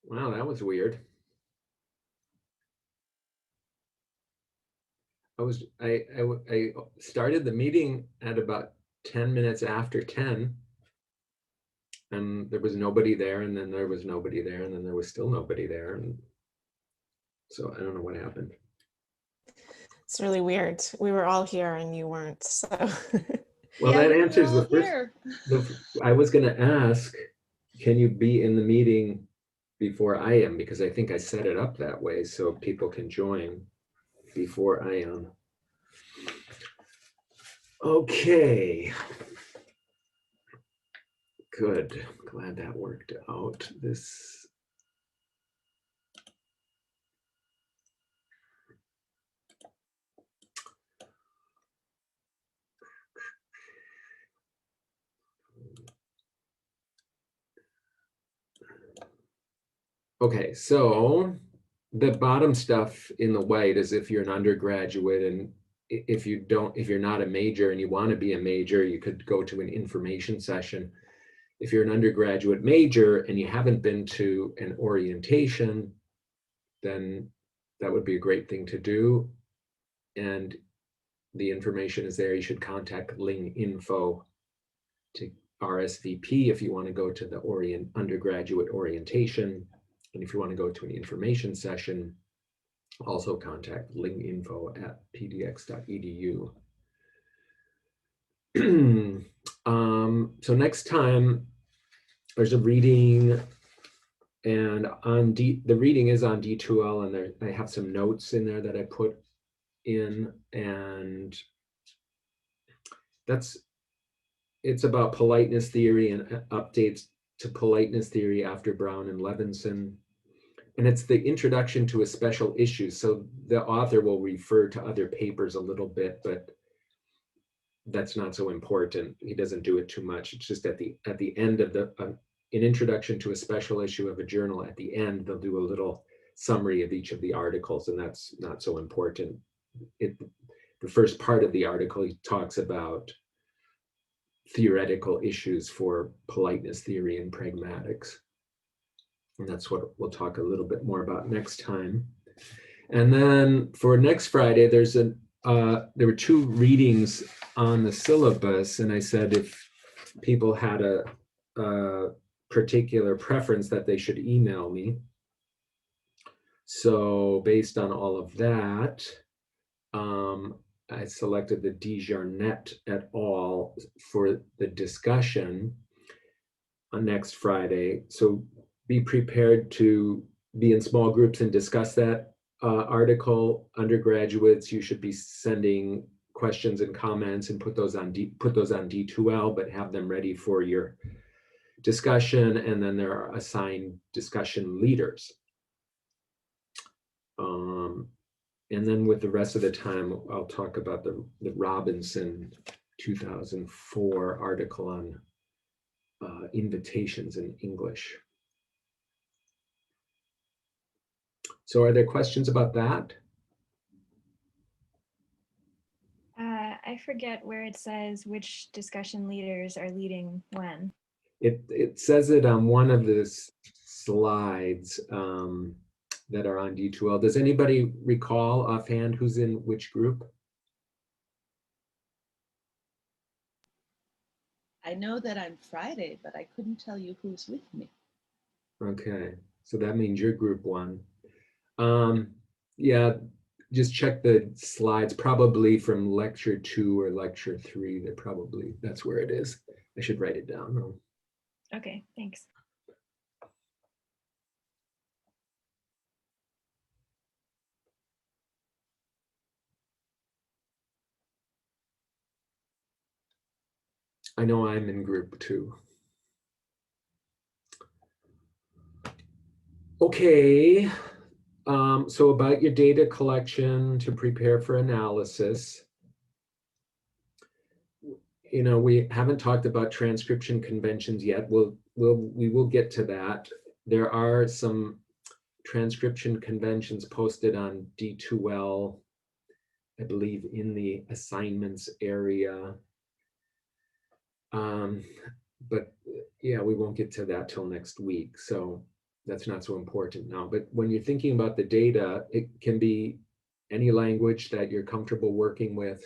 Wow, that was weird. I started the meeting at about 10 minutes after 10, and there was nobody there, and then there was nobody there, and then there was still nobody there. And so I don't know what happened. It's really weird. We were all here and you weren't, so. Well, Yeah, that we were answers all the first, here. I was going to ask, can you be in the meeting before I am? Because I think I set it up that way so people can join before I am. Okay. Good. Glad that worked out. This. Okay, so the bottom stuff in the white is if you're an undergraduate, and if you're not a major and you want to be a major, you could go to an information session. If you're an undergraduate major and you haven't been to an orientation, then that would be a great thing to do. And the information is there. You should contact Ling Info to RSVP if you want to go to the undergraduate orientation. And if you want to go to an information session, also contact linginfo@pdx.edu. So next time there's a reading, and on the reading is on D2L, and I have some notes in there that I put in, and it's about politeness theory and updates to politeness theory after Brown and Levinson. And it's the introduction to a special issue. So the author will refer to other papers a little bit, but that's not so important. He doesn't do it too much. It's just at the end of an introduction to a special issue of a journal, at the end, they'll do a little summary of each of the articles, and that's not so important. The first part of the article, he talks about theoretical issues for politeness theory and pragmatics. And that's what we'll talk a little bit more about next time. And then for next Friday, there were 2 readings on the syllabus, and I said if people had a particular preference that they should email me. So based on all of that, I selected the Desjarnette et al. For the discussion on next Friday. So be prepared to be in small groups and discuss that article. Undergraduates, you should be sending questions and comments and put those on D2L, but have them ready for your discussion. And then there are assigned discussion leaders. And then with the rest of the time, I'll talk about the Robinson 2004 article on invitations in English. So are there questions about that? I forget where it says which discussion leaders are leading when. It says it on one of the slides that are on D2L. Does anybody recall offhand who's in which group? I know that I'm Friday, but I couldn't tell you who's with me. Okay, so that means you're group 1. Yeah, just check the slides, probably from lecture 2 or lecture 3. That's where it is. I should write it down though. Okay, thanks. I know I'm in group 2. Okay, so about your data collection to prepare for analysis. We haven't talked about transcription conventions yet. We will get to that. There are some transcription conventions posted on D2L, I believe, in the assignments area. But yeah, we won't get to that till next week. So that's not so important now. But when you're thinking about the data, it can be any language that you're comfortable working with.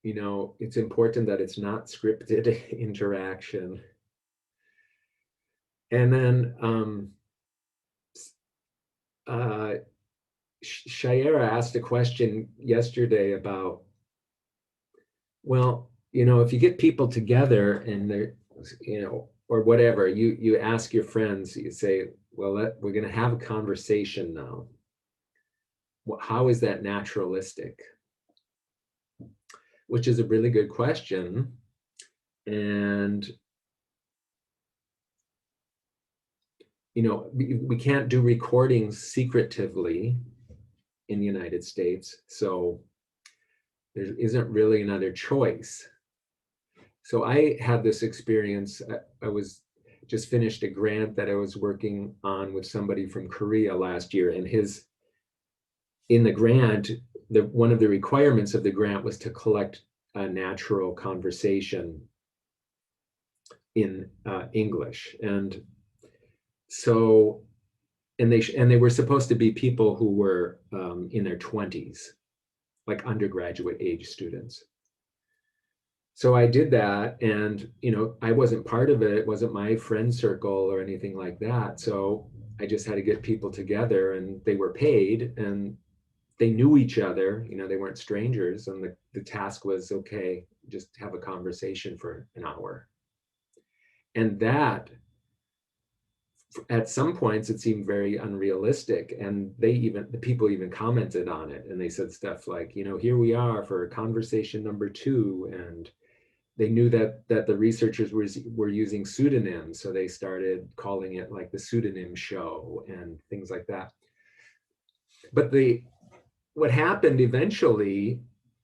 You know, it's important that it's not scripted interaction. And then Shaira asked a question yesterday about, well, you know, if you get people together and they're, you know, or whatever, you ask your friends, you say, well, we're going to have a conversation now. Well, how is that naturalistic? Which is a really good question. And, you know, we can't do recordings secretively in the United States. So there isn't really another choice. So I had this experience. I was just finished a grant that I was working on with somebody from Korea last year, and in the grant, one of the requirements of the grant was to collect a natural conversation in English. And so, and they were supposed to be people who were in their 20s, like undergraduate age students. So I did that, and you know, I wasn't part of it. It wasn't my friend circle or anything like that. So I just had to get people together, and they were paid, and they knew each other. You know, they weren't strangers, and the task was, okay, just have a conversation for an hour. And that, at some points, it seemed very unrealistic, and the people even commented on it, and they said stuff like, you know, here we are for conversation number 2, and they knew that the researchers were using pseudonyms, so they started calling it like the pseudonym show and things like that. But what happened eventually,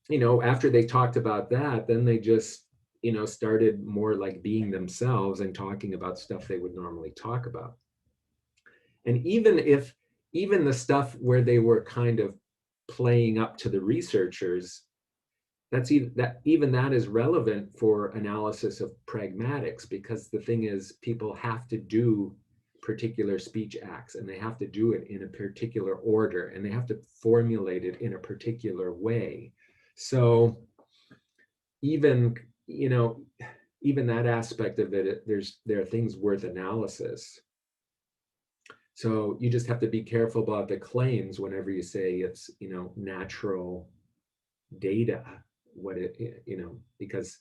you know, after they talked about that, then they just, you know, started more like being themselves and talking about stuff they would normally talk about. And even the stuff where they were kind of playing up to the researchers, even that is relevant for analysis of pragmatics, because the thing is, people have to do particular speech acts, and they have to do it in a particular order, and they have to formulate it in a particular way. So even, you know, even that aspect of it, there are things worth analysis. So you just have to be careful about the claims whenever you say it's, you know, natural data, you know, because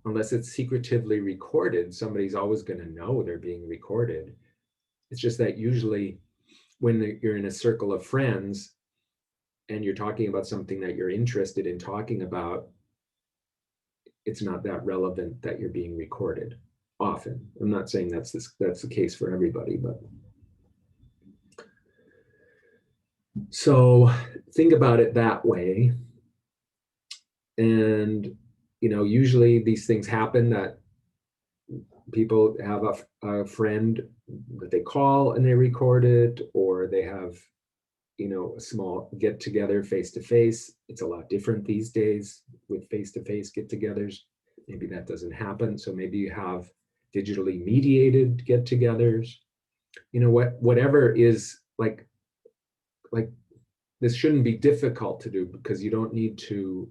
unless it's secretively recorded, somebody's always going to know they're being recorded. It's just that usually when you're in a circle of friends and you're talking about something that you're interested in talking about, it's not that relevant that you're being recorded often. I'm not saying that's the case for everybody, but so think about it that way. And, you know, usually these things happen, that people have a friend that they call and they record it, or they have, you know, a small get together face to face. It's a lot different these days with face to face get togethers. Maybe that doesn't happen. So maybe you have digitally mediated get togethers. You know, whatever is like this shouldn't be difficult to do, because you don't need to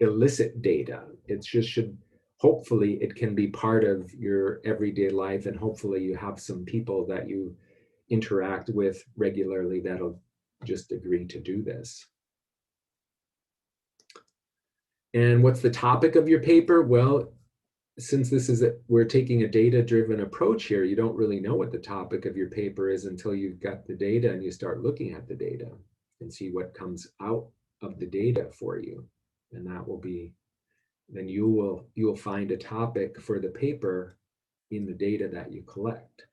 elicit data. It just should, hopefully it can be part of your everyday life, and hopefully you have some people that you interact with regularly that'll just agree to do this. And what's the topic of your paper? Well, since we're taking a data-driven approach here, you don't really know what the topic of your paper is until you've got the data and you start looking at the data and see what comes out of the data for you. And that will be, then you will find a topic for the paper in the data that you collect.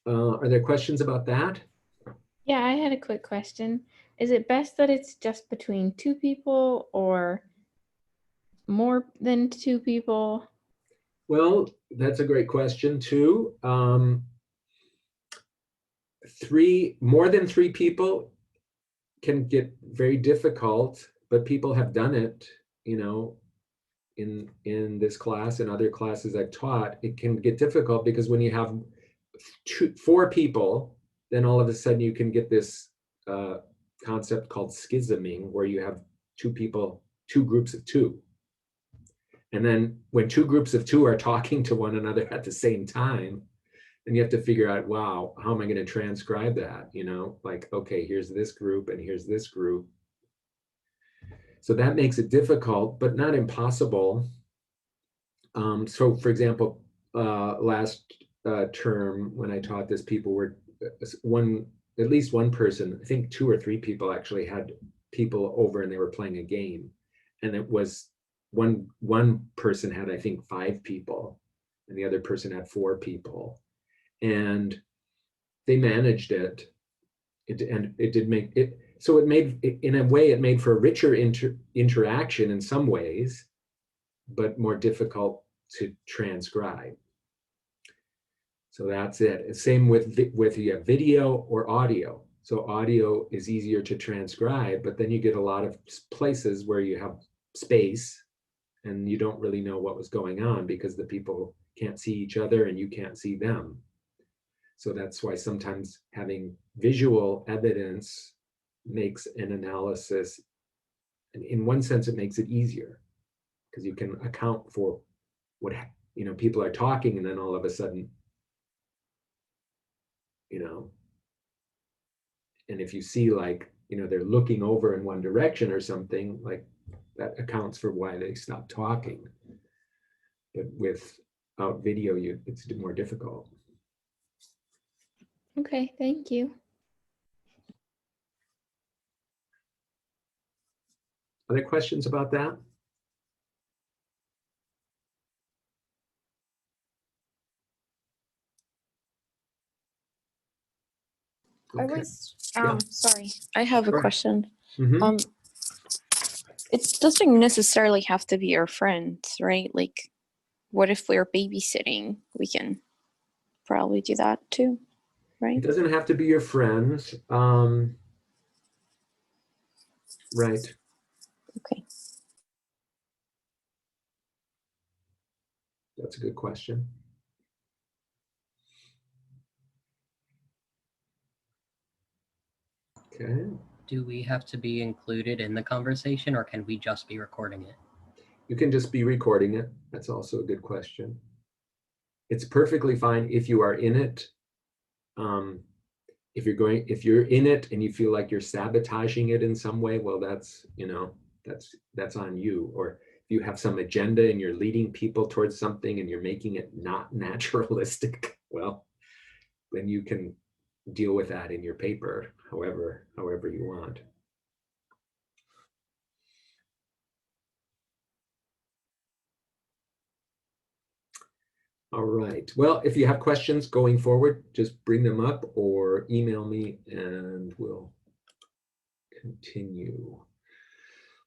Are there questions about that? Yeah, I had a quick question. Is it best that it's just between 2 people or more than 2 people? Well, that's a great question too. More than 3 people can get very difficult, but people have done it. you know, in this class and other classes I've taught, it can get difficult because when you have four people, then all of a sudden you can get this concept called schisming, where you have two people, two groups of two. And then when two groups of two are talking to one another at the same time, then you have to figure out, wow, how am I going to transcribe that? You know, like, okay, here's this group and here's this group. So that makes it difficult, but not impossible. So for example, last term when I taught this, people were at least one person, I think two or three people actually had people over and they were playing a game. And it was one person had, I think, 5 people and the other person had 4 people. And they managed it. And it did make it, so it made, in a way, it made for a richer interaction in some ways, but more difficult to transcribe. So that's it. Same with video or audio. So audio is easier to transcribe, but then you get a lot of places where you have space and you don't really know what was going on because the people can't see each other and you can't see them. So that's why sometimes having visual evidence makes an analysis, and in one sense, it makes it easier because you can account for what, you know, people are talking and then all of a sudden, you know, and if you see, like, you know, they're looking over in one direction or something, like that accounts for why they stopped talking. But without video, it's more difficult. Okay, thank you. Other questions about that? I Okay. was Yeah. sorry. I have a Sure. question. Mhm. It doesn't necessarily have to be your friends, right? Like, what if we're babysitting? We can probably do that too, It right? doesn't have to be your friends. Right. Okay. That's a good question. Okay. Do we have to be included in the conversation or can we just be recording it? You can just be recording it. That's also a good question. It's perfectly fine if you are in it. If you're in it and you feel like you're sabotaging it in some way, well, that's, you know, that's on you. Or if you have some agenda and you're leading people towards something and you're making it not naturalistic, well, then you can deal with that in your paper, however you want. All right. Well, if you have questions going forward, just bring them up or email me and we'll continue.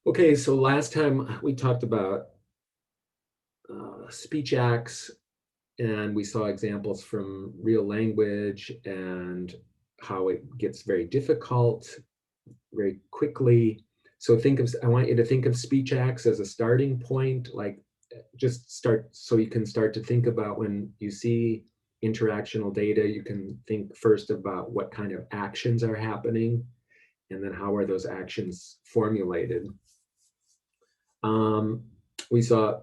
Okay, so last time we talked about speech acts and we saw examples from real language and how it gets very difficult very quickly. So I want you to think of speech acts as a starting point, like just start, so you can start to think about when you see interactional data, you can think first about what kind of actions are happening and then how are those actions formulated. We saw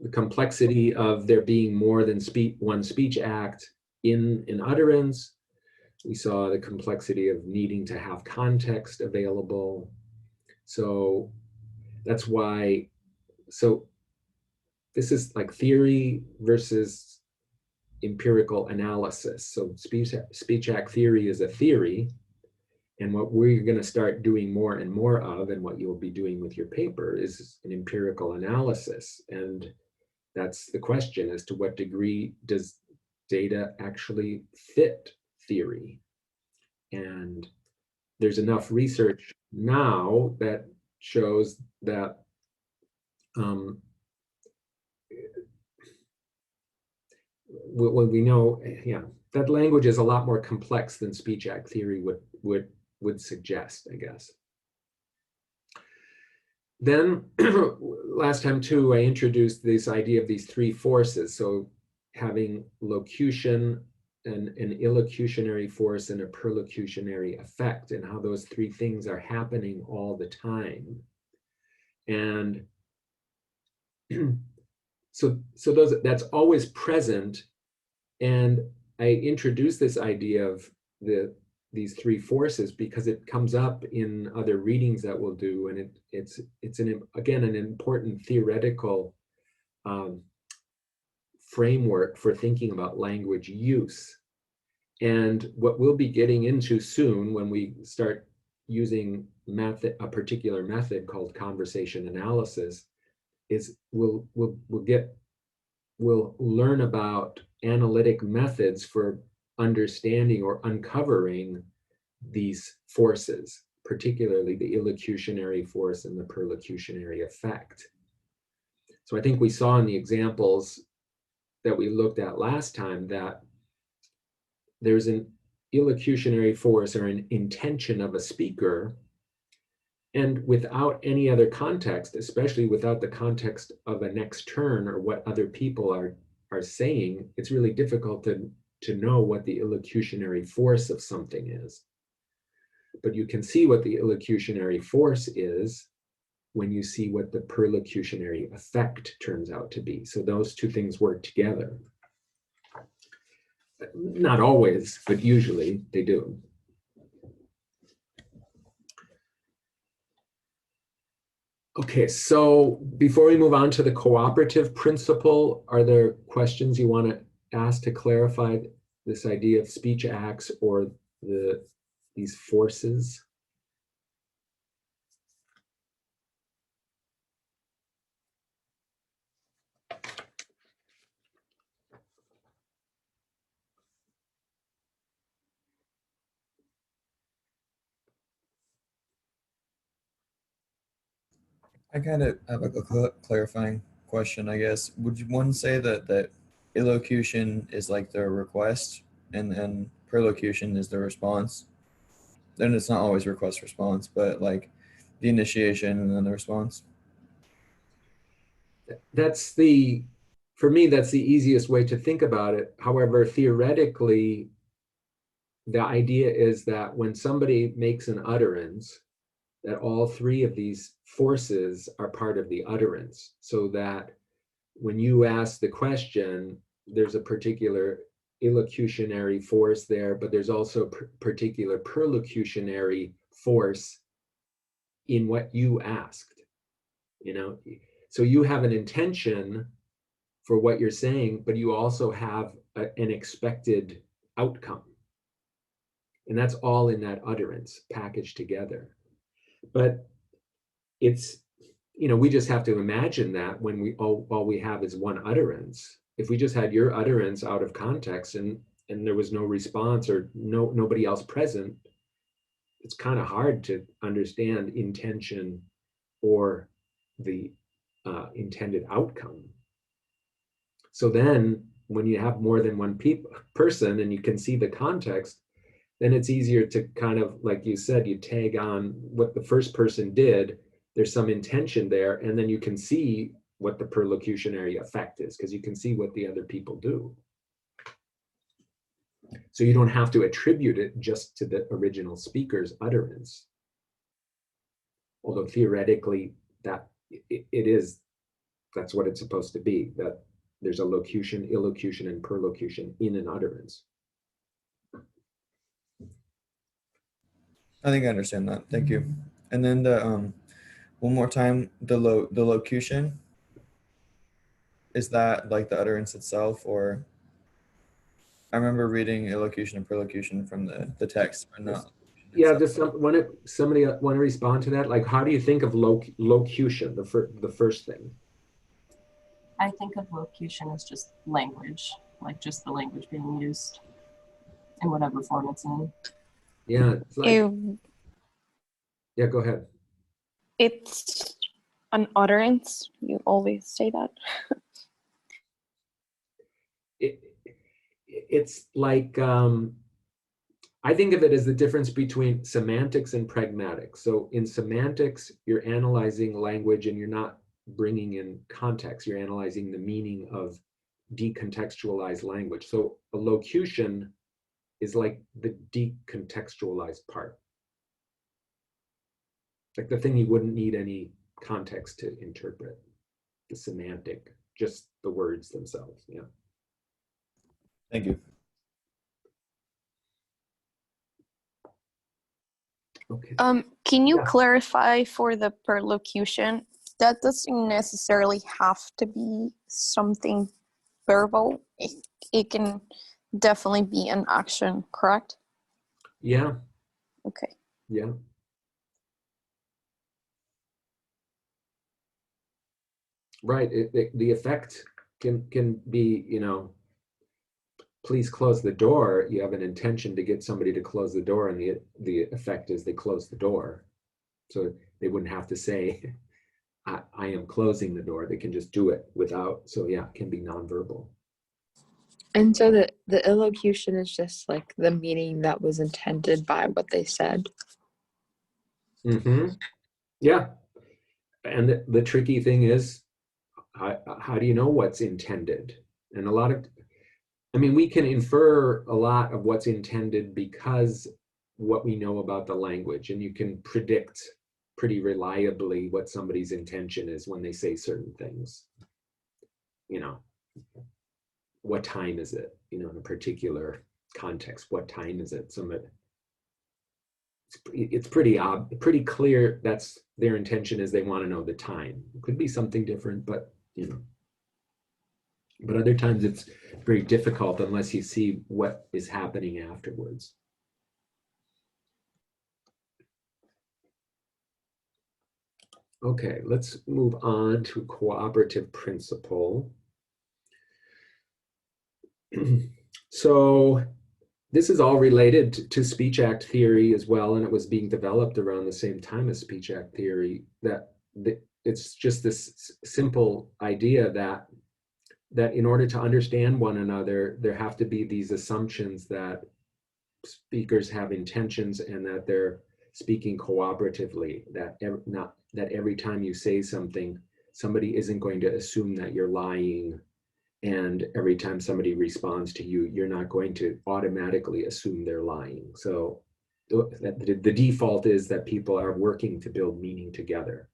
the complexity of there being more than one speech act in an utterance. We saw the complexity of needing to have context available. So that's why, so this is like theory versus empirical analysis. So speech act theory is a theory, and what we're going to start doing more and more of, and what you'll be doing with your paper, is an empirical analysis. And that's the question, as to what degree does data actually fit theory? And there's enough research now that shows that when we know, yeah, that language is a lot more complex than speech act theory would suggest, I guess. then last time too, I introduced this idea of these three forces. So having locution, an illocutionary force, and a perlocutionary effect, and how those three things are happening all the time. And so that's always present. And I introduced this idea of these three forces because it comes up in other readings that we'll do, and it's again an important theoretical framework for thinking about language use. And what we'll be getting into soon when we start using a particular method called conversation analysis is we'll learn about analytic methods for understanding or uncovering these forces, particularly the illocutionary force and the perlocutionary effect. So I think we saw in the examples that we looked at last time that there's an illocutionary force or an intention of a speaker, and without any other context, especially without the context of a next turn or what other people are saying, it's really difficult to know what the illocutionary force of something is. But you can see what the illocutionary force is when you see what the perlocutionary effect turns out to be. So those two things work together. Not always, but usually they do. Okay, so before we move on to the cooperative principle, are there questions you want to ask to clarify this idea of speech acts or these forces? I kind of have a clarifying question, I guess. Would one say that illocution is like the request and then perlocution is the response? Then it's not always request response, but like the initiation and then the response. For me, that's the easiest way to think about it. However, theoretically, the idea is that when somebody makes an utterance, that all three of these forces are part of the utterance, so that when you ask the question, there's a particular illocutionary force there, but there's also particular perlocutionary force in what you asked, So you have an intention for what you're saying, but you also have an expected outcome. And that's all in that utterance packaged together. But it's, we just have to imagine that when all we have is one utterance. If we just had your utterance out of context and there was no response or nobody else present, it's kind of hard to understand intention or the intended outcome. So then when you have more than one person and you can see the context, then it's easier to kind of, like you said, you tag on what the first person did, there's some intention there, and then you can see what the perlocutionary effect is, because you can see what the other people do. So you don't have to attribute it just to the original speaker's utterance. Although theoretically, that's what it's supposed to be, that there's a locution, illocution, and perlocution in an utterance. I think I understand that. Thank you. And then the one more time, the locution, is that like the utterance itself, or I remember reading illocution and perlocution from the text, but not. Yeah, does somebody want to respond to that? Like, how do you think of locution, the first thing? I think of locution as just language, like just the language being used in whatever form it's in. Yeah, it's like, yeah, go ahead. It's an utterance. You always say that. It's like, I think of it as the difference between semantics and pragmatics. So in semantics, you're analyzing language and you're not bringing in context. You're analyzing the meaning of decontextualized language. So a locution is like the decontextualized part. Like the thing you wouldn't need any context to interpret. The semantic, just the words themselves. Yeah. Thank you. Okay. Can you Yeah. clarify for the perlocution? That doesn't necessarily have to be something verbal. It can definitely be an action, correct? Yeah. Okay. Yeah. Right. The effect can be, you know, please close the door. You have an intention to get somebody to close the door, and the effect is they close the door. So they wouldn't have to say, I am closing the door. They can just do it without. So yeah, it can be nonverbal. And so the illocution is just like the meaning that was intended by what they said. Mm-hmm. Yeah. And the tricky thing is, how do you know what's intended? And a lot of, I mean, we can infer a lot of what's intended because what we know about the language, and you can predict pretty reliably what somebody's intention is when they say certain things. You know, what time is it? You know, in a particular context, what time is it? It's pretty clear that's their intention is they want to know the time. It could be something different, but you know. But other times it's very difficult unless you see what is happening afterwards. Okay, let's move on to cooperative principle. So this is all related to Speech Act theory as well, and it was being developed around the same time as Speech Act theory, that it's just this simple idea that in order to understand one another, there have to be these assumptions that speakers have intentions and that they're speaking cooperatively, that every time you say something, somebody isn't going to assume that you're lying, and every time somebody responds to you, you're not going to automatically assume they're lying. So the default is that people are working to build meaning together.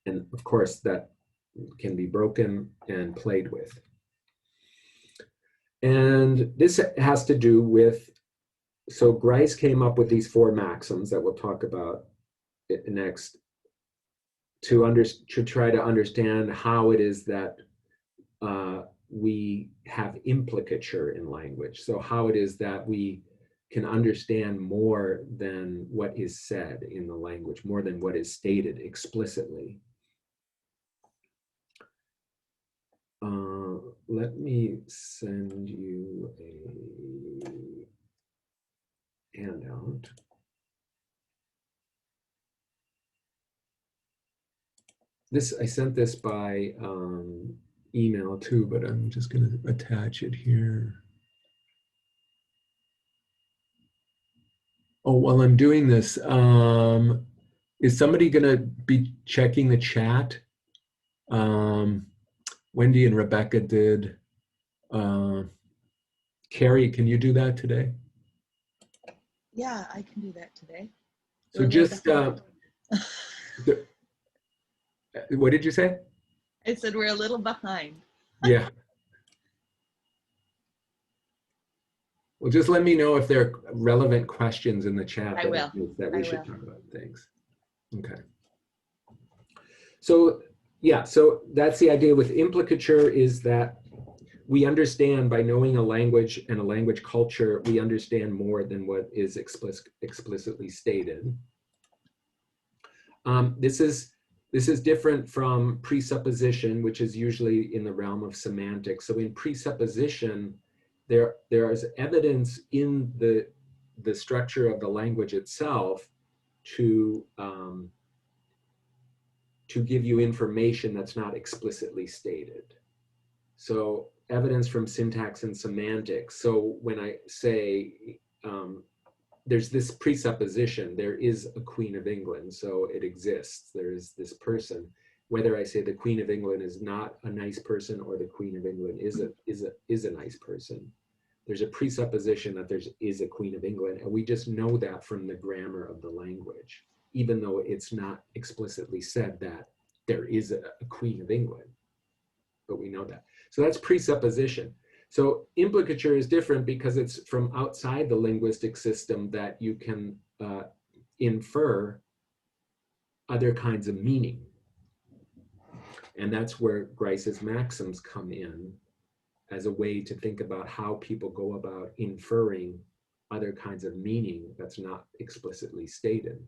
And of course, that can be broken and played with. And this has to do with, so Grice came up with these 4 maxims that we'll talk about next to try to understand how it is that we have implicature in language. So how it is that we can understand more than what is said in the language, more than what is stated explicitly. Let me send you a handout. I sent this by email too, but I'm just going to attach it here. Oh, while I'm doing this, is somebody going to be checking the chat? Wendy and Rebecca did. Carrie, can you do that today? Yeah, I can do that today. So just, what did you say? I said we're a little behind. Yeah. Well, just let me know if there are relevant questions in the chat I will. that we I should will. talk about. Thanks. Okay. So yeah, so that's the idea with implicature, is that we understand by knowing a language and a language culture, we understand more than what is explicitly stated. This is different from presupposition, which is usually in the realm of semantics. So in presupposition, there is evidence in the structure of the language itself to give you information that's not explicitly stated. So evidence from syntax and semantics. So when I say there's this presupposition, there is a Queen of England, so it exists. There is this person. Whether I say the Queen of England is not a nice person or the Queen of England is a nice person, there's a presupposition that is a Queen of England, and we just know that from the grammar of the language, even though it's not explicitly said that there is a Queen of England, but we know that. So that's presupposition. So implicature is different because it's from outside the linguistic system that you can infer other kinds of meaning. And that's where Grice's maxims come in as a way to think about how people go about inferring other kinds of meaning that's not explicitly stated.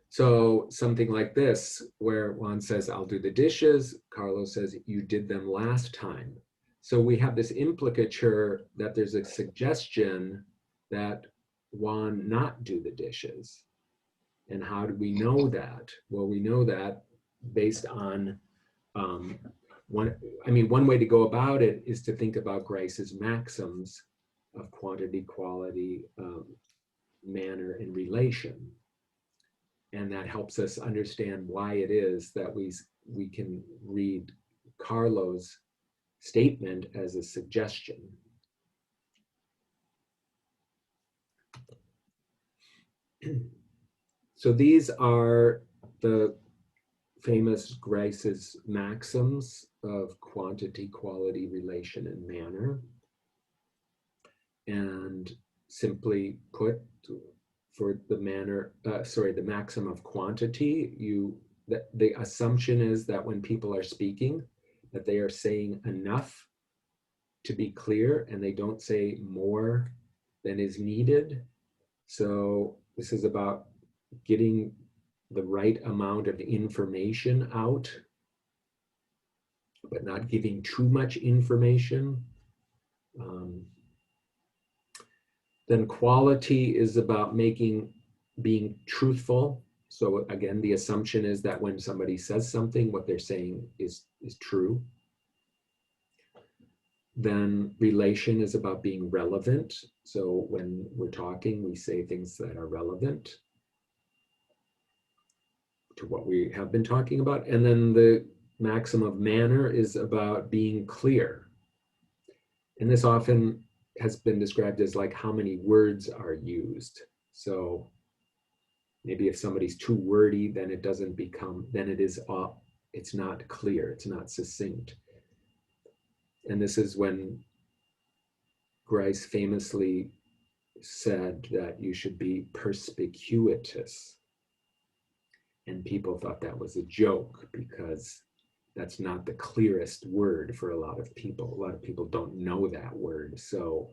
So something like this, where Juan says, I'll do the dishes, Carlos says, you did them last time. So we have this implicature that there's a suggestion that Juan not do the dishes. And how do we know that? Well, we know that based on, one way to go about it is to think about Grice's maxims of quantity, quality, manner, and relation. And that helps us understand why it is that we can read Carlo's statement as a suggestion. So these are the famous Grice's maxims of quantity, quality, relation, and manner. And simply put, for the the maxim of quantity, the assumption is that when people are speaking, that they are saying enough to be clear and they don't say more than is needed. So this is about getting the right amount of information out, but not giving too much information. Then quality is about being truthful. So again, the assumption is that when somebody says something, what they're saying is true. Then relation is about being relevant. So when we're talking, we say things that are relevant to what we have been talking about. And then the maxim of manner is about being clear. And this often has been described as like how many words are used. So maybe if somebody's too wordy, then it doesn't become, then it's not clear, it's not succinct. And this is when Grice famously said that you should be perspicuitous. And people thought that was a joke because that's not the clearest word for a lot of people. A lot of people don't know that word. So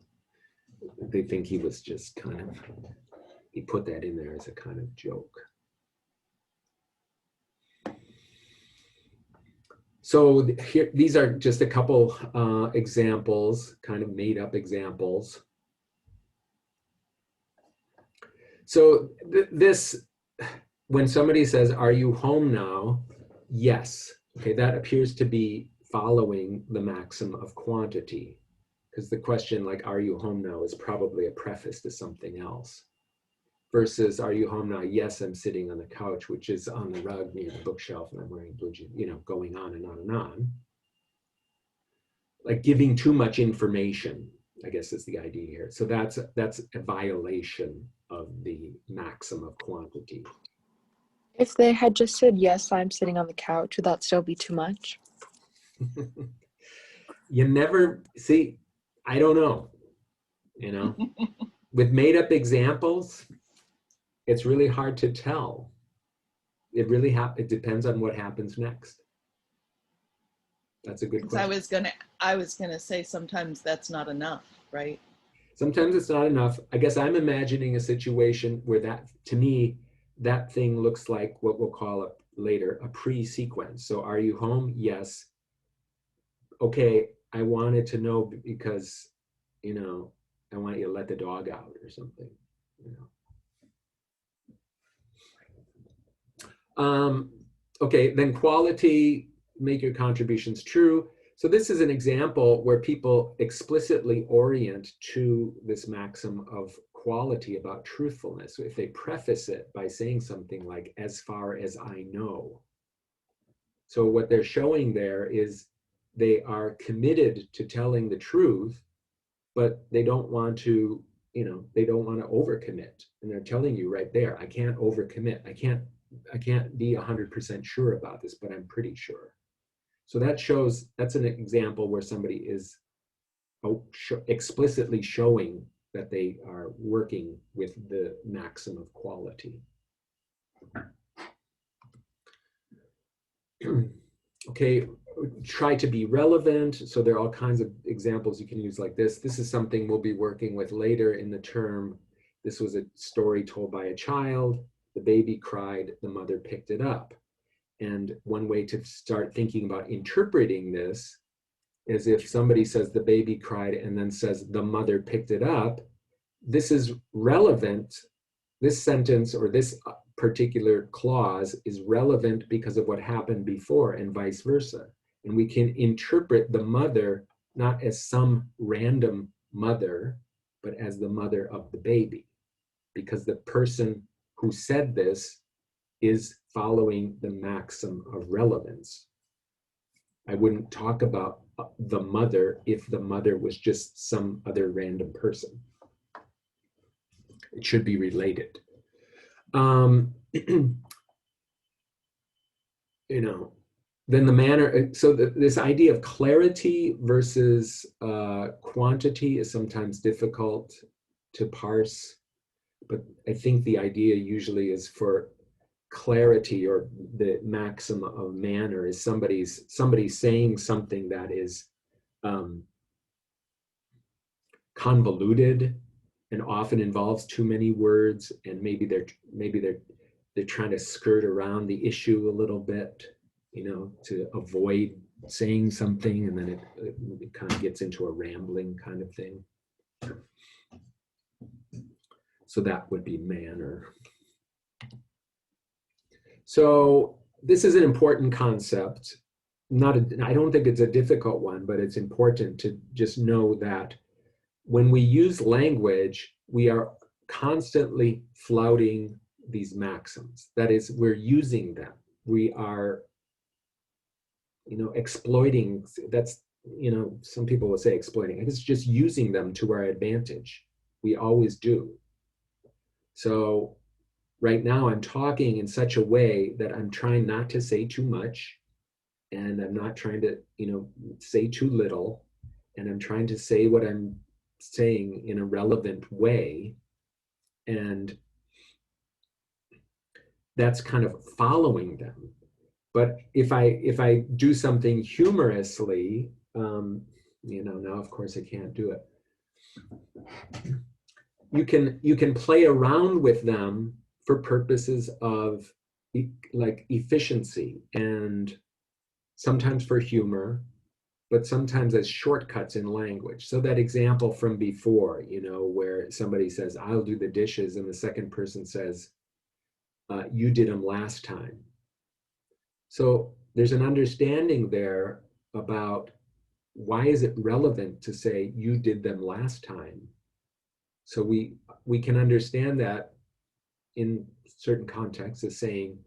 they think he was just he put that in there as a kind of joke. So here, these are just a couple examples, kind of made up examples. So when somebody says, are you home now? Yes. Okay, that appears to be following the maxim of quantity, because the question like, are you home now, is probably a preface to something else. Versus, are you home now? Yes, I'm sitting on the couch, which is on the rug near the bookshelf, and I'm wearing blue jeans, going on and on and on. Like giving too much information, I guess is the idea here. So that's a violation of the maxim of quantity. If they had just said, yes, I'm sitting on the couch, would that still be too much? You never see, I don't know, with made up examples, it's really hard to tell. It depends on what happens next. That's a good question. I was gonna say sometimes that's not enough, right? Sometimes it's not enough. I guess I'm imagining a situation where to me, that thing looks like what we'll call later a pre-sequence. So are you home? Yes. Okay, I wanted to know because, I want you to let the dog out or something, Okay, then quality, make your contributions true. So this is an example where people explicitly orient to this maxim of quality about truthfulness. So if they preface it by saying something like, as far as I know. So what they're showing there is they are committed to telling the truth, but they don't want to, they don't want to overcommit. And they're telling you right there, I can't overcommit. I can't be 100% sure about this, but I'm pretty sure. So that's an example where somebody is explicitly showing that they are working with the maxim of quality. Okay, try to be relevant. So there are all kinds of examples you can use like this. This is something we'll be working with later in the term. This was a story told by a child. The baby cried, the mother picked it up. And one way to start thinking about interpreting this is if somebody says the baby cried and then says the mother picked it up, this is relevant. This sentence or this particular clause is relevant because of what happened before and vice versa. And we can interpret the mother not as some random mother, but as the mother of the baby, because the person who said this is following the maxim of relevance. I wouldn't talk about the mother if the mother was just some other random person. It should be related. Then the manner, so this idea of clarity versus quantity is sometimes difficult to parse, but I think the idea usually is for clarity, or the maxim of manner is somebody saying something that is convoluted and often involves too many words, and maybe they're trying to skirt around the issue a little bit, to avoid saying something, and then it kind of gets into a rambling kind of thing. So that would be manner. So this is an important concept. I don't think it's a difficult one, but it's important to just know that when we use language, we are constantly flouting these maxims. That is, we're using them. We are, exploiting. That's, some people will say exploiting. It's just using them to our advantage. We always do. So right now I'm talking in such a way that I'm trying not to say too much, and I'm not trying to, say too little, and I'm trying to say what I'm saying in a relevant way. And that's kind of following them. But if I do something humorously, now of course I can't do it. You can play around with them for purposes of like efficiency, and sometimes for humor, but sometimes as shortcuts in language. So that example from before, where somebody says, I'll do the dishes, and the second person says, you did them last time. So there's an understanding there about why is it relevant to say you did them last time. So we can understand that in certain contexts as saying,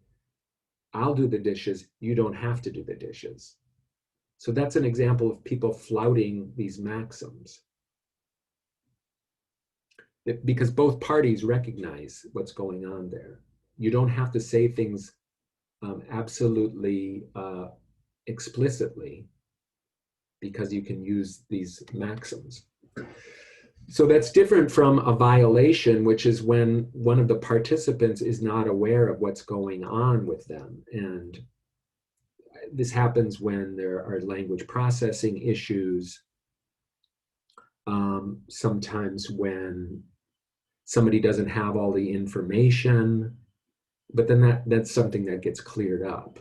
I'll do the dishes, you don't have to do the dishes. So that's an example of people flouting these maxims, because both parties recognize what's going on there. You don't have to say things absolutely explicitly, because you can use these maxims. So that's different from a violation, which is when one of the participants is not aware of what's going on with them. And this happens when there are language processing issues, sometimes when somebody doesn't have all the information, but then that's something that gets cleared up.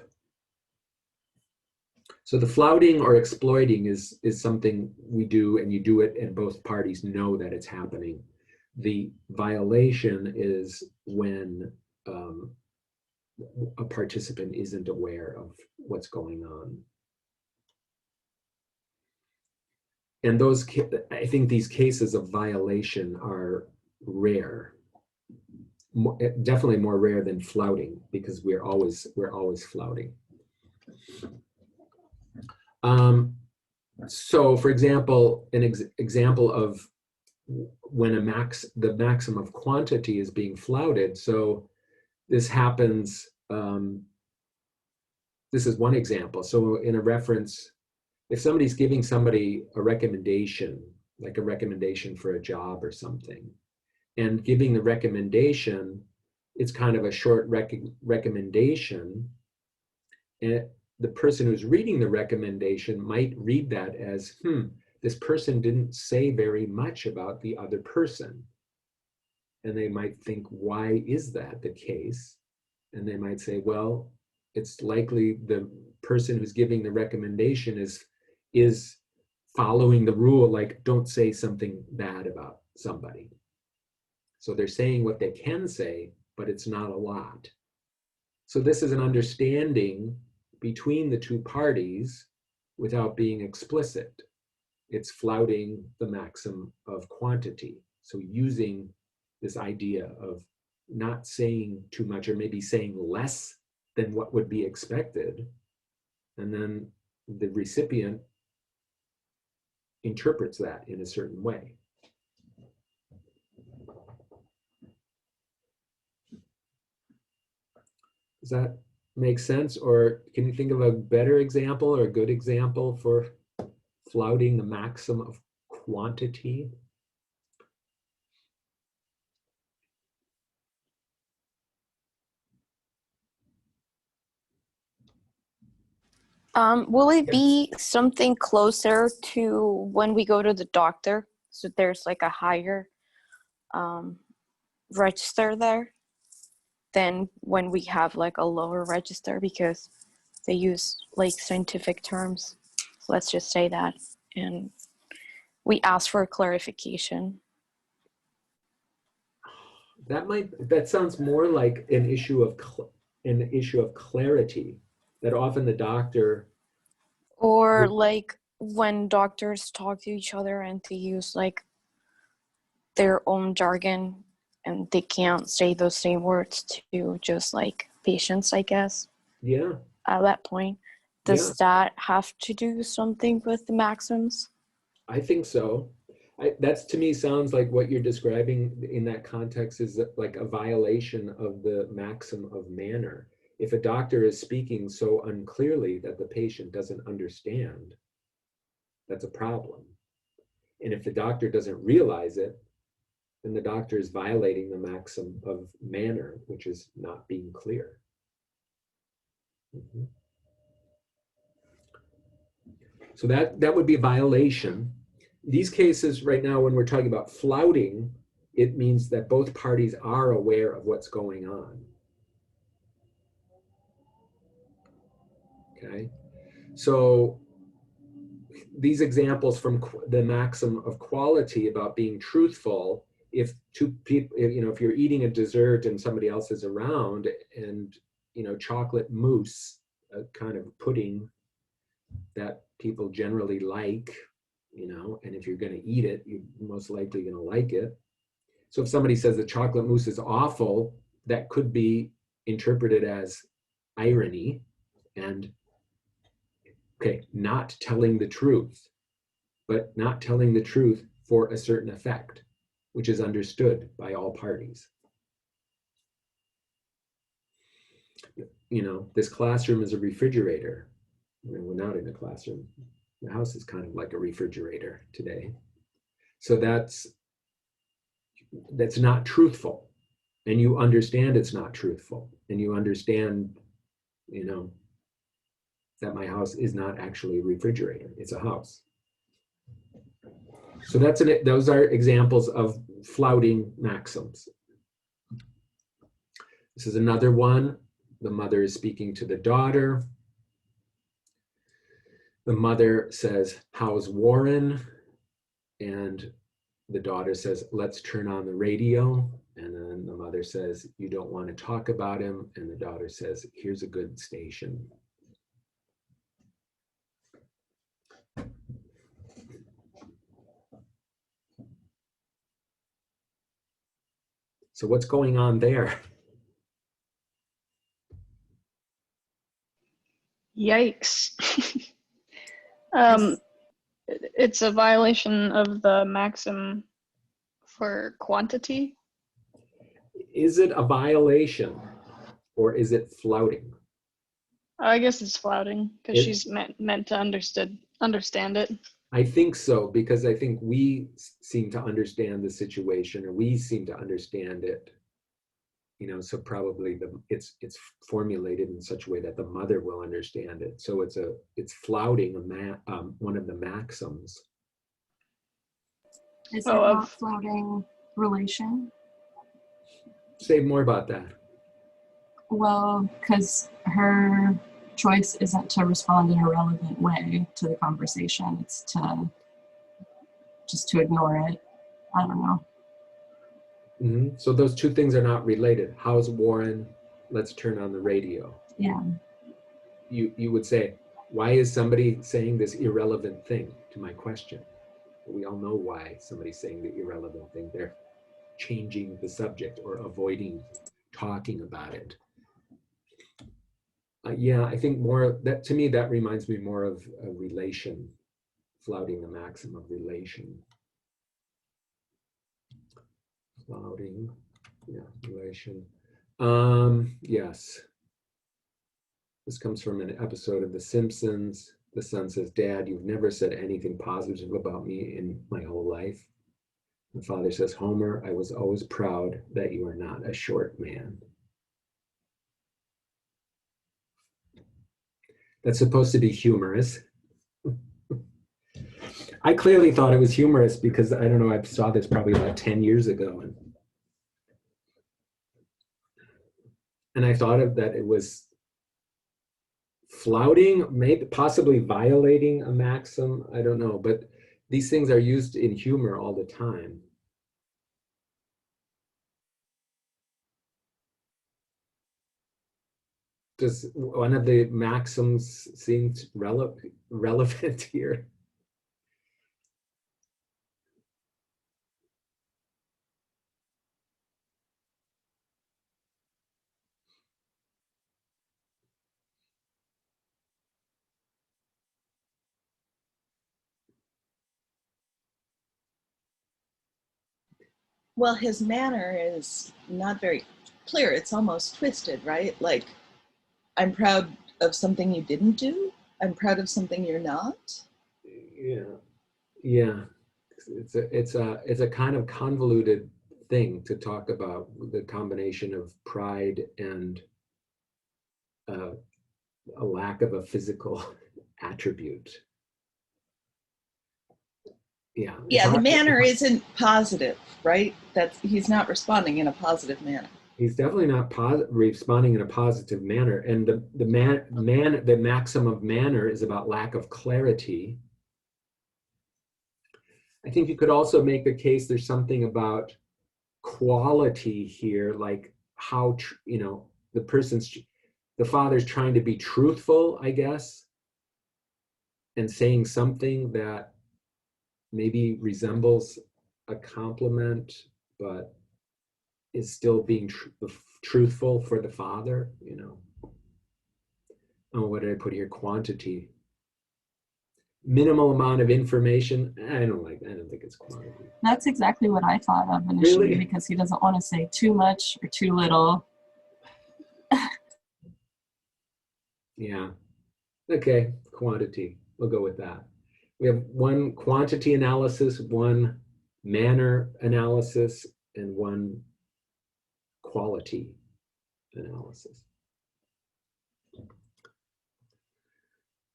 So the flouting or exploiting is something we do, and you do it and both parties know that it's happening. The violation is when a participant isn't aware of what's going on. And I think these cases of violation are rare. Definitely more rare than flouting, because we're always flouting. So, for example, an example of when the maxim of quantity is being flouted. So this happens. This is one example. So in a reference, if somebody's giving somebody a recommendation, like a recommendation for a job or something, and giving the recommendation, it's kind of a short recommendation. And the person who's reading the recommendation might read that as, this person didn't say very much about the other person. And they might think, why is that the case? And they might say, well, it's likely the person who's giving the recommendation is following the rule, like, don't say something bad about somebody. So they're saying what they can say, but it's not a lot. So this is an understanding between the two parties without being explicit. It's flouting the maxim of quantity. So using this idea of not saying too much, or maybe saying less than what would be expected, and then the recipient interprets that in a certain way. Does that make sense? Or can you think of a better example or a good example for flouting the maxim of quantity? Will it be something closer to when we go to the doctor? So there's like a higher register there than when we have like a lower register, because they use like scientific terms. So let's just say that. And we ask for clarification. That sounds more like an issue of clarity, that often the doctor, Or like when doctors talk to each other and they use like their own jargon and they can't say those same words to just like patients, I guess. yeah, At that point, does that have to do something with the maxims? I think so. That's, to me, sounds like what you're describing in that context is like a violation of the maxim of manner. If a doctor is speaking so unclearly that the patient doesn't understand, that's a problem. And if the doctor doesn't realize it, then the doctor is violating the maxim of manner, which is not being clear. Mm-hmm. So that would be a violation. These cases right now, when we're talking about flouting, it means that both parties are aware of what's going on. Okay, so these examples from the maxim of quality about being truthful, if two people, if you're eating a dessert and somebody else is around, and chocolate mousse, a kind of pudding that people generally like, and if you're going to eat it, you're most likely going to like it. So if somebody says the chocolate mousse is awful, that could be interpreted as irony and, okay, not telling the truth, but not telling the truth for a certain effect, which is understood by all parties. This classroom is a refrigerator. We're not in a classroom. The house is kind of like a refrigerator today. So that's not truthful. And you understand it's not truthful. And you understand, that my house is not actually a refrigerator. It's a house. So those are examples of flouting maxims. This is another one. The mother is speaking to the daughter. The mother says, "How's Warren?" And the daughter says, "Let's turn on the radio." And then the mother says, "You don't want to talk about him." And the daughter says, "Here's a good station." So what's going on there? Yikes. It's a violation of the maxim for quantity. Is it a violation or is it flouting? I guess it's flouting because It- she's meant to understand it. I think so, because I think we seem to understand the situation, or we seem to understand it. So probably it's formulated in such a way that the mother will understand it. So it's flouting one of the maxims. Is it Oh, not flouting relation? Say more about that. Well, because her choice isn't to respond in a relevant way to the conversation. It's to ignore it. I don't know. So those two things are not related. How's Warren? Let's turn on the radio. Yeah. You would say, why is somebody saying this irrelevant thing to my question? We all know why somebody's saying the irrelevant thing. They're changing the subject or avoiding talking about it. Yeah, I think that to me, that reminds me more of a relation, flouting the maxim of relation. Flouting, yeah, relation. Yes. This comes from an episode of The Simpsons. The son says, "Dad, you've never said anything positive about me in my whole life." The father says, "Homer, I was always proud that you are not a short man." That's supposed to be humorous. I clearly thought it was humorous because, I don't know, I saw this probably about 10 years ago. And I thought of that it was flouting, maybe possibly violating a maxim. I don't know, but these things are used in humor all the time. Does one of the maxims seem relevant here? Well, his manner is not very clear. It's almost twisted, right? Like, I'm proud of something you didn't do. I'm proud of something you're not. Yeah. It's a kind of convoluted thing to talk about, the combination of pride and a lack of a physical attribute. Yeah, the manner isn't positive, right? He's not responding in a positive manner. He's definitely not responding in a positive manner, and the maxim of manner is about lack of clarity. I think you could also make the case there's something about quality here, like how the father's trying to be truthful, I guess, and saying something that maybe resembles a compliment, but is still being truthful for the father, Oh, what did I put here? Quantity. Minimal amount of information. I don't think it's quantity. That's exactly what I thought of initially, Really? because he doesn't want to say too much or too little. Yeah. Okay, quantity. We'll go with that. We have one quantity analysis, one manner analysis, and one quality analysis.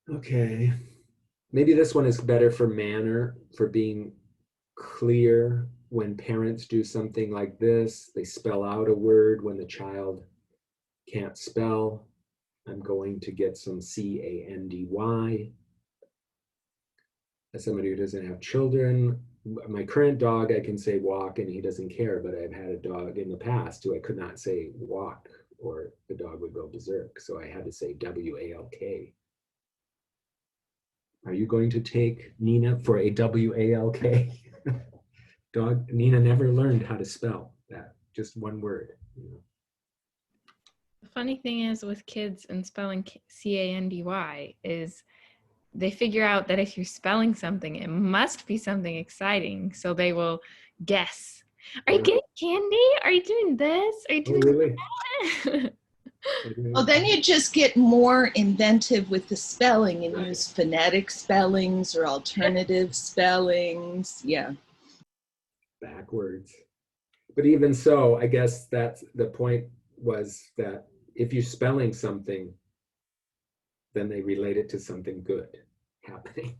Okay. Maybe this one is better for manner, for being clear. When parents do something like this, they spell out a word when the child can't spell. I'm going to get some candy. As somebody who doesn't have children, my current dog, I can say walk and he doesn't care, but I've had a dog in the past who I could not say walk or the dog would go berserk. So I had to say WALK. Are you going to take Nina for a WALK? Dog, Nina never learned how to spell that. just one word. You know. The funny thing is with kids and spelling C-A-N-D-Y is they figure out that if you're spelling something, it must be something exciting. So they will guess. Are you getting candy? Are you doing this? Are you Oh, doing really? that? Well, then you just get more inventive with the spelling and use phonetic spellings or alternative spellings. Yeah. Backwards. But even so, I guess that's the point, was that if you're spelling something, then they relate it to something good happening.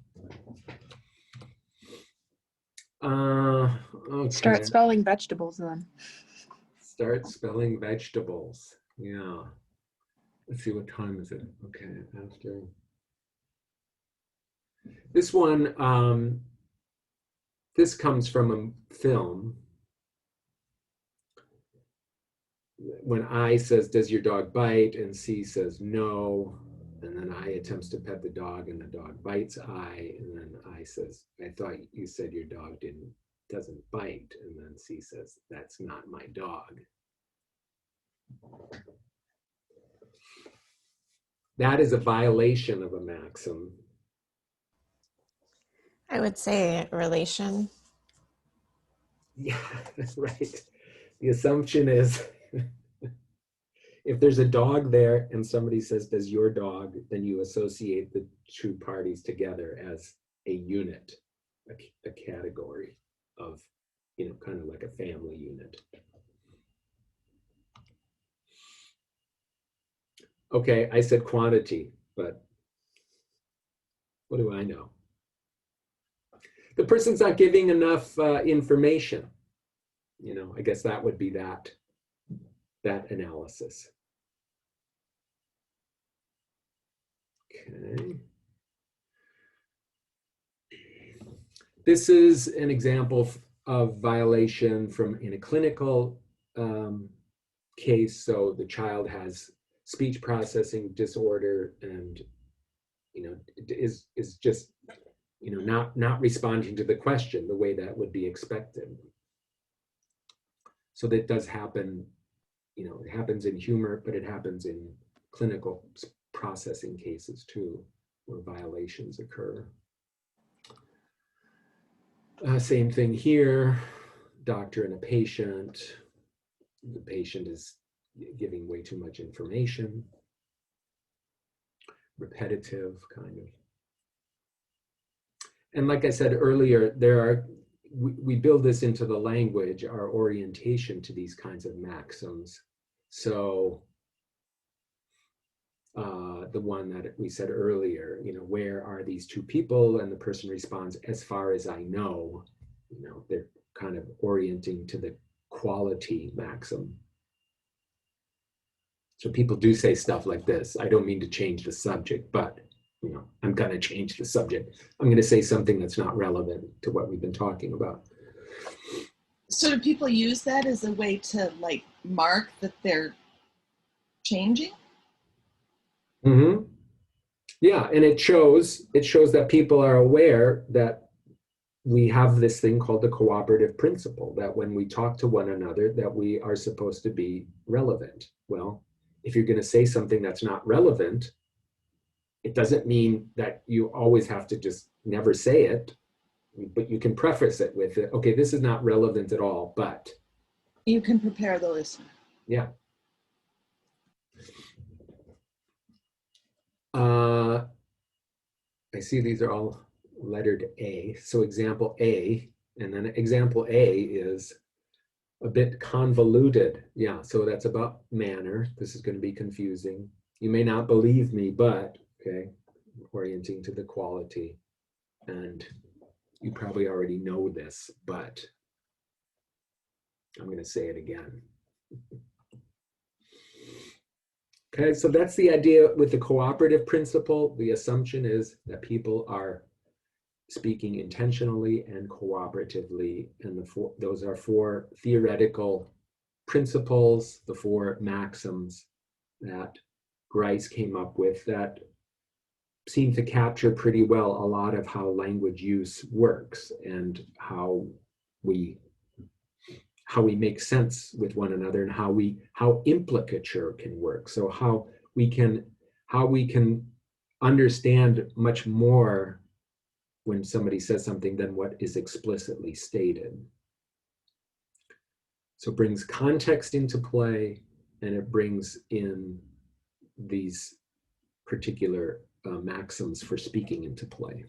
Okay. Start spelling vegetables then. Start spelling vegetables. Yeah. Let's see, what time is it? Okay, after. This one, this comes from a film. When I says, does your dog bite? And C says no. And then I attempts to pet the dog and the dog bites I. And then I says, I thought you said your dog doesn't bite. And then C says, that's not my dog. That is a violation of a maxim. I would say relation. Yeah, that's right. The assumption is if there's a dog there and somebody says, does your dog, then you associate the two parties together as a unit, a category of, you know, kind of like a family unit. Okay, I said quantity, but what do I know? The person's not giving enough information. You know, I guess that would be that analysis. Okay. This is an example of violation from in a clinical case. So the child has speech processing disorder and, you know, is just, you know, not responding to the question the way that would be expected. So that does happen, you know, it happens in humor, but it happens in clinical processing cases too, where violations occur. Same thing here, doctor and a patient. The patient is giving way too much information, repetitive kind of. And like I said earlier, we build this into the language, our orientation to these kinds of maxims. So the one that we said earlier, you know, where are these two people? And the person responds, as far as I know. You know, they're kind of orienting to the quality maxim. So people do say stuff like this. I don't mean to change the subject, but, you know, I'm going to change the subject. I'm going to say something that's not relevant to what we've been talking about. So do people use that as a way to like mark that they're changing? Mm-hmm. Yeah, and it shows that people are aware that we have this thing called the cooperative principle, that when we talk to one another, that we are supposed to be relevant. Well, if you're going to say something that's not relevant, it doesn't mean that you always have to just never say it, but you can preface it with, okay, this is not relevant at all, but. You can prepare the listener. Yeah. I see these are all lettered A. So example A, and then example A is a bit convoluted. Yeah, so that's about manner. This is going to be confusing. You may not believe me, but, okay, orienting to the quality. And you probably already know this, but I'm going to say it again. Okay, so that's the idea with the cooperative principle. The assumption is that people are speaking intentionally and cooperatively, and those are four theoretical principles, the four maxims that Grice came up with that seem to capture pretty well a lot of how language use works and how how we make sense with one another, and how implicature can work. So how we can understand much more when somebody says something than what is explicitly stated. So it brings context into play, and it brings in these particular maxims for speaking into play.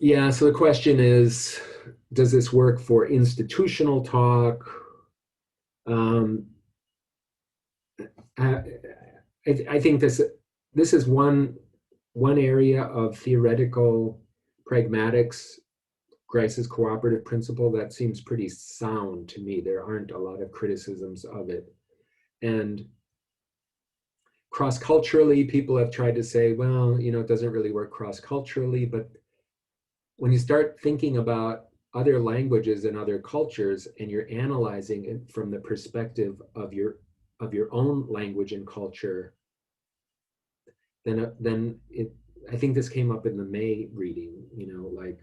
Yeah, so the question is, does this work for institutional talk? I think this is one area of theoretical pragmatics, Grice's cooperative principle, that seems pretty sound to me. There aren't a lot of criticisms of it. And cross-culturally, people have tried to say, well, it doesn't really work cross-culturally, but when you start thinking about other languages and other cultures, and you're analyzing it from the perspective of your own language and culture, then I think this came up in the May reading, like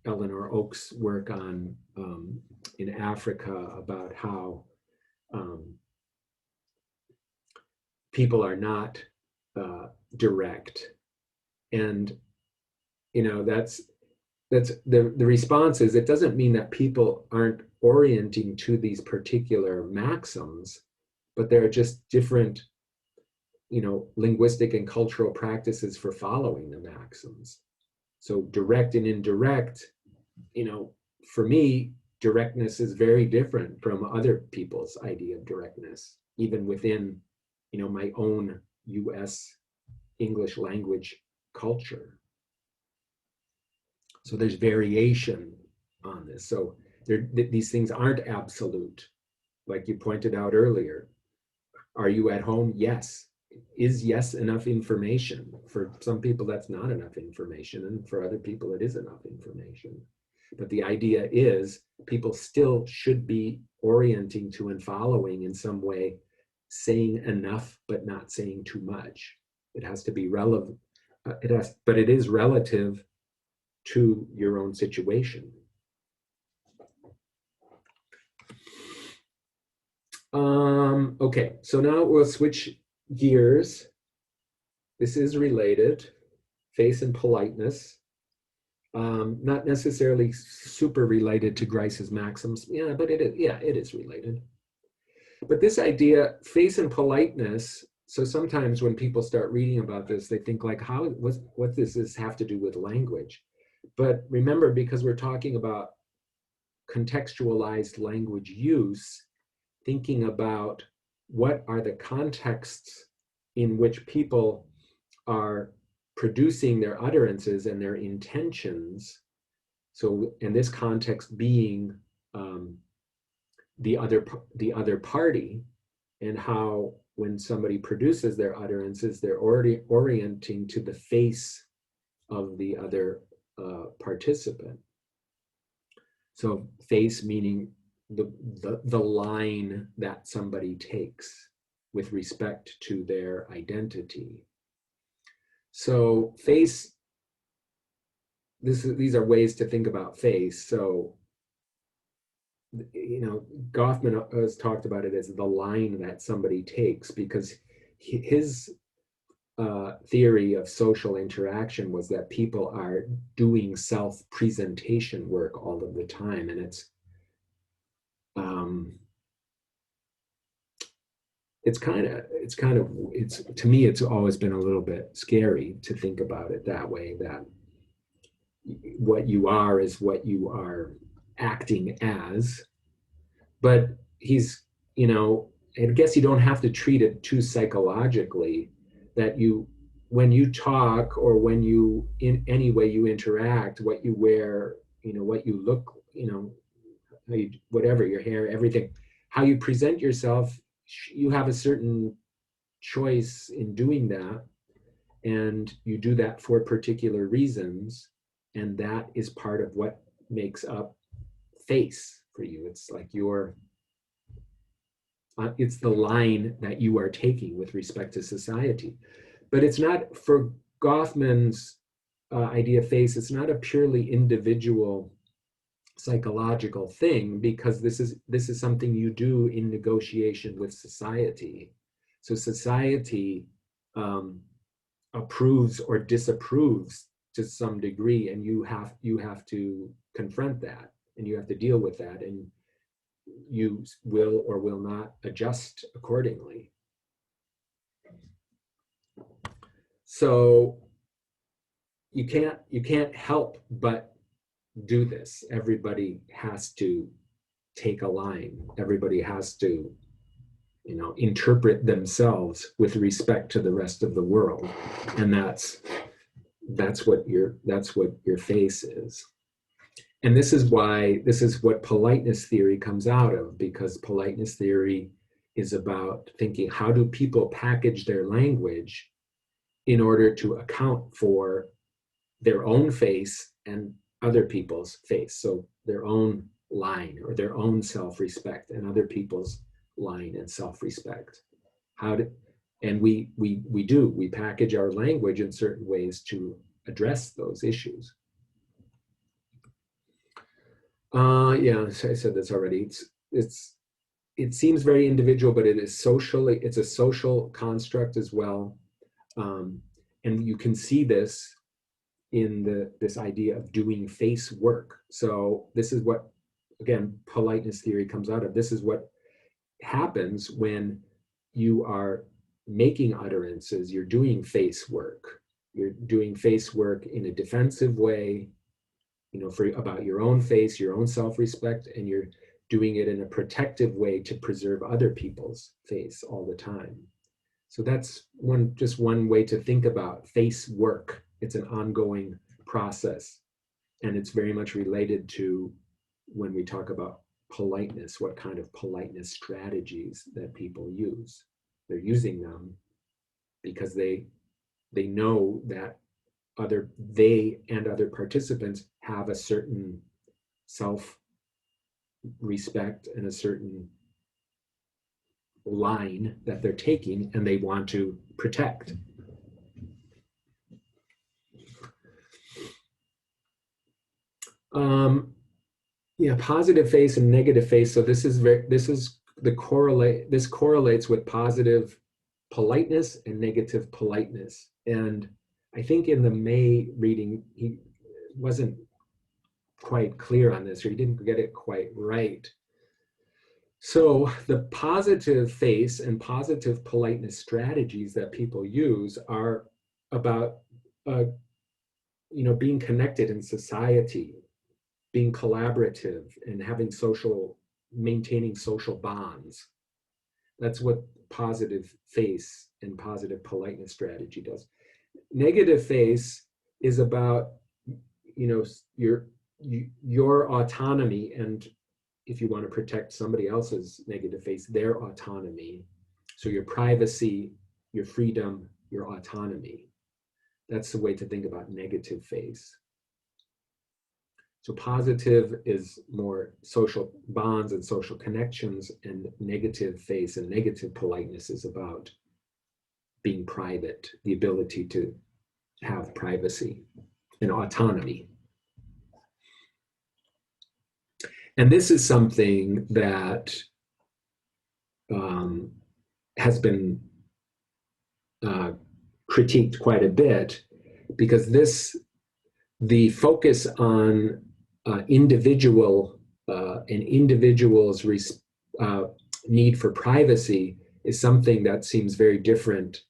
Eleanor Oak's work on in Africa about how people are not direct, and that's the response is, it doesn't mean that people aren't orienting to these particular maxims, but there are just different linguistic and cultural practices for following the maxims. So direct and indirect, for me, directness is very different from other people's idea of directness, even within my own US English language culture. So there's variation on this. So these things aren't absolute. Like you pointed out earlier, are you at home? Yes. Is yes enough information? For some people, that's not enough information. And for other people, it is enough information. But the idea is people still should be orienting to and following in some way, saying enough, but not saying too much. It has to be relevant. But it is relative to your own situation. Okay, so now we'll switch gears. This is related, face and politeness. Not necessarily super related to Grice's maxims. Yeah, but it is related. But this idea, face and politeness, so sometimes when people start reading about this, they think like, what does this have to do with language? But remember, because we're talking about contextualized language use, thinking about what are the contexts in which people are producing their utterances and their intentions. So in this context being the other party, and how when somebody produces their utterances, they're already orienting to the face of the other participant. So face meaning the line that somebody takes with respect to their identity. So face, these are ways to think about face. So, Goffman has talked about it as the line that somebody takes, because his theory of social interaction was that people are doing self-presentation work all of the time, and to me, it's always been a little bit scary to think about it that way, that what you are is what you are acting as. But he's, I guess you don't have to treat it too psychologically, that when you talk, or when you, in any way you interact, what you wear, what you look, whatever, your hair, everything, how you present yourself, you have a certain choice in doing that, and you do that for particular reasons, and that is part of what makes up face for you. It's like your it's the line that you are taking with respect to society. But it's not, for Goffman's idea of face, it's not a purely individual psychological thing, because this is something you do in negotiation with society. So society approves or disapproves to some degree, and you have to confront that, and you have to deal with that, and you will or will not adjust accordingly. So you can't help but do this. Everybody has to take a line. Everybody has to, interpret themselves with respect to the rest of the world, and that's what your face is. And this is what politeness theory comes out of, because politeness theory is about thinking, how do people package their language in order to account for their own face and other people's face. So their own line or their own self-respect and other people's line and self-respect. And we package our language in certain ways to address those issues. Yeah, I said this already. It seems very individual, but it's a social construct as well. And you can see this in this idea of doing face work. So this is what, again, politeness theory comes out of. This is what happens when you are making utterances. You're doing face work. You're doing face work in a defensive way, about your own face, your own self-respect, and you're doing it in a protective way to preserve other people's face all the time. So that's just one way to think about face work. It's an ongoing process, and it's very much related to when we talk about politeness, what kind of politeness strategies that people use. They're using them because they know that they and other participants have a certain self-respect and a certain line that they're taking, and they want to protect. Yeah, positive face and negative face. So this correlates with positive politeness and negative politeness. And I think in the May reading, he wasn't quite clear on this, or he didn't get it quite right. So the positive face and positive politeness strategies that people use are about, being connected in society, being collaborative, and maintaining social bonds. That's what positive face and positive politeness strategy does. Negative face is about, your autonomy, and if you want to protect somebody else's negative face, their autonomy. So your privacy, your freedom, your autonomy. That's the way to think about negative face. So positive is more social bonds and social connections, and negative face and negative politeness is about being private, the ability to have privacy and autonomy. And this is something that has been critiqued quite a bit, because the focus on individuals' need for privacy is something that seems very different.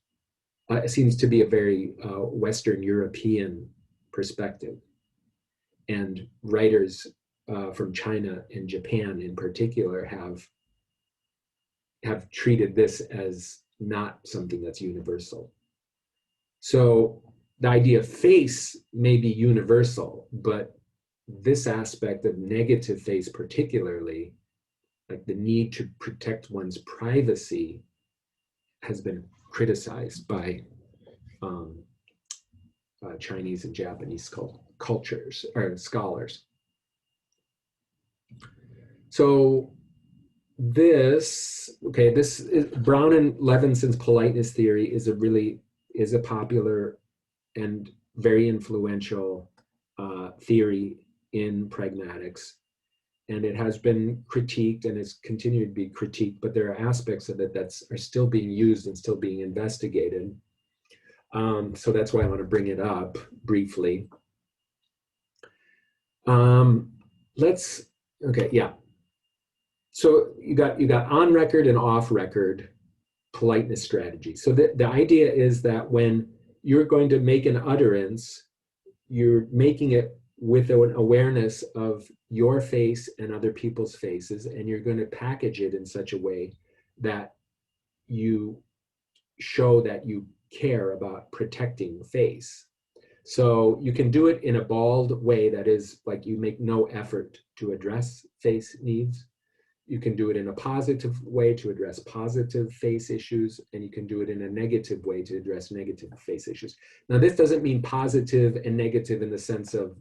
It seems to be a very Western European perspective. And writers from China and Japan in particular have treated this as not something that's universal. So the idea of face may be universal, but this aspect of negative face particularly, like the need to protect one's privacy, has been criticized by Chinese and Japanese cultures or scholars. So this, okay, this is Brown and Levinson's politeness theory is a popular and very influential theory in pragmatics. And it has been critiqued and it's continued to be critiqued, but there are aspects of it that are still being used and still being investigated. So that's why I want to bring it up briefly. So you got on record and off record politeness strategy. So the idea is that when you're going to make an utterance, you're making it with an awareness of your face and other people's faces, and you're going to package it in such a way that you show that you care about protecting the face. So you can do it in a bald way, that is like you make no effort to address face needs. You can do it in a positive way to address positive face issues, and you can do it in a negative way to address negative face issues. Now, this doesn't mean positive and negative in the sense of,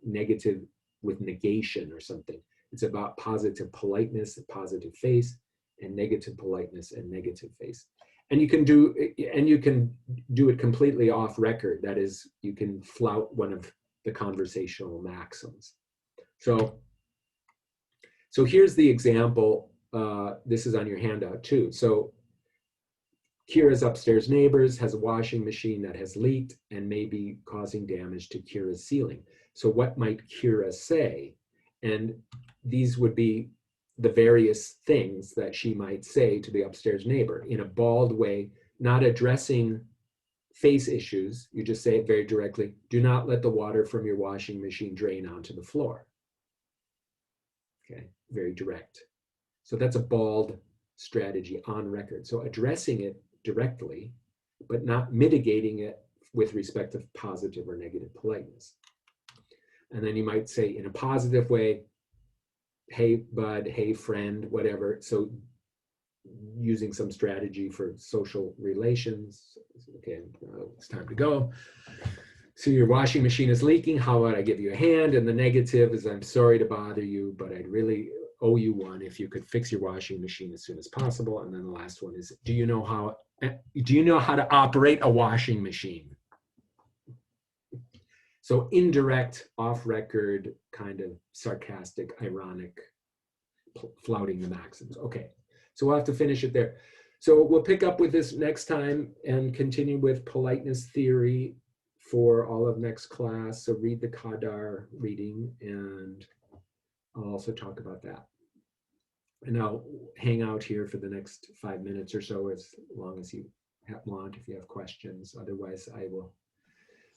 negative with negation or something. It's about positive politeness, positive face, and negative politeness and negative face. And you can do it completely off record. That is, you can flout one of the conversational maxims. So here's the example. This is on your handout too. So Kira's upstairs neighbors has a washing machine that has leaked and may be causing damage to Kira's ceiling. So what might Kira say? And these would be the various things that she might say to the upstairs neighbor in a bald way, not addressing face issues. You just say it very directly. Do not let the water from your washing machine drain onto the floor. Okay, very direct. So that's a bald strategy on record. So addressing it directly, but not mitigating it with respect to positive or negative politeness. And then you might say in a positive way, hey bud, hey friend, whatever. So using some strategy for social relations. Okay, it's time to go. So your washing machine is leaking. How about I give you a hand? And the negative is, I'm sorry to bother you, but I'd really owe you one if you could fix your washing machine as soon as possible. And then the last one is, do you know how to operate a washing machine? So indirect, off-record, kind of sarcastic, ironic, flouting the maxims. Okay, so we'll have to finish it there. So we'll pick up with this next time and continue with politeness theory for all of next class. So read the Kadar reading, and I'll also talk about that. And I'll hang out here for the next 5 minutes or so, as long as you want, if you have questions. Otherwise, I will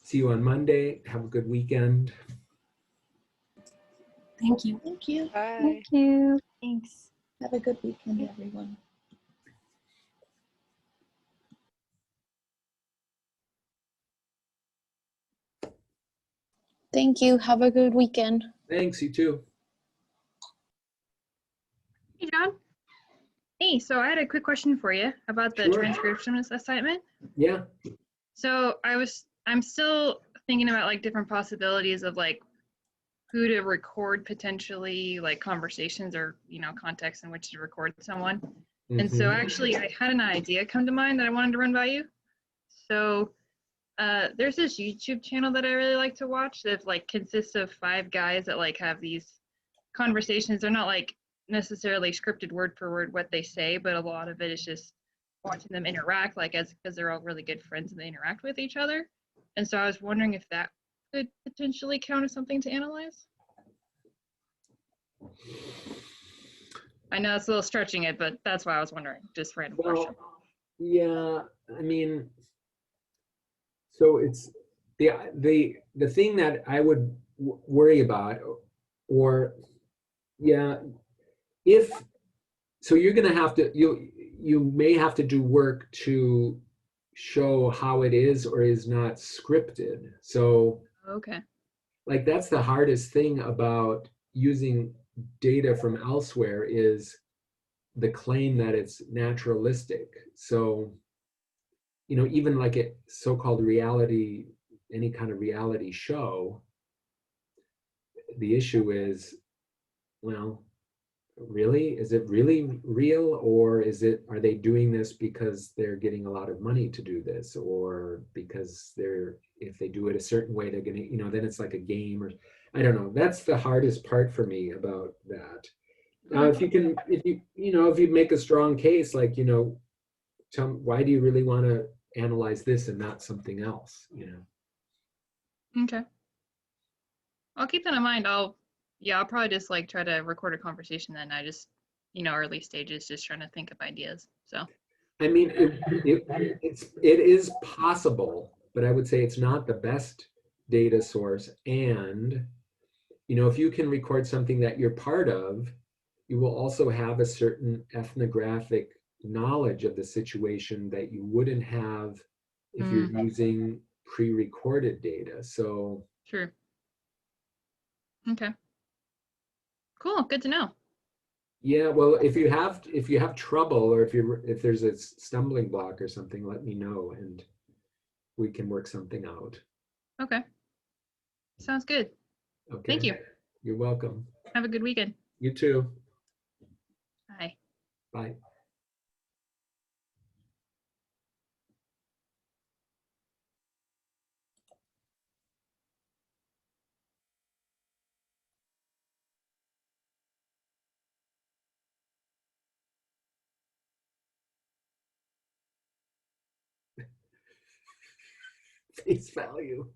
see you on Monday. Have a good weekend. Thank you. Thank you. Bye. Thank you. Thanks. Have a good weekend, everyone. Thank you. Have a good weekend. Thanks, you too. Hey, John. Hey, so I had a quick question for you about the Sure. transcription assignment. Yeah. So I'm still thinking about like different possibilities of like who to record potentially, like conversations or, contexts in which to record someone. And so actually I had an idea come to mind that I wanted to run by you. So there's this YouTube channel that I really like to watch that like consists of 5 guys that like have these conversations. They're not like necessarily scripted word for word what they say, but a lot of it is just watching them interact, like because they're all really good friends and they interact with each other. And so I was wondering if that could potentially count as something to analyze. I know it's a little stretching it, but that's why I was wondering. Just random question. Yeah, I mean, so it's the thing that I would worry about, or yeah, if so, you're gonna have to you may have to do work to show how it is or is not scripted. So Okay. like that's the hardest thing about using data from elsewhere, is the claim that it's naturalistic. So even like a so-called reality, any kind of reality show, the issue is, well, really? Is it really real, or are they doing this because they're getting a lot of money to do this, or because if they do it a certain way, they're gonna, then it's like a game, or I don't know. That's the hardest part for me about that. Now, if you make a strong case, like, why do you really want to analyze this and not something else, Okay. I'll keep that in mind. I'll probably just like try to record a conversation then. I just, early stages, just trying to think of ideas. So. I mean, it is possible, but I would say it's not the best data source. And, if you can record something that you're part of, you will also have a certain ethnographic knowledge of the situation that you wouldn't have if you're using pre-recorded data. So Sure. Okay. Cool. Good to know. yeah, well, if you have trouble, or if there's a stumbling block or something, let me know and we can work something out. Okay. Sounds good. Okay. Thank you. You're welcome. Have a good weekend. You too. Bye. Bye. Face value.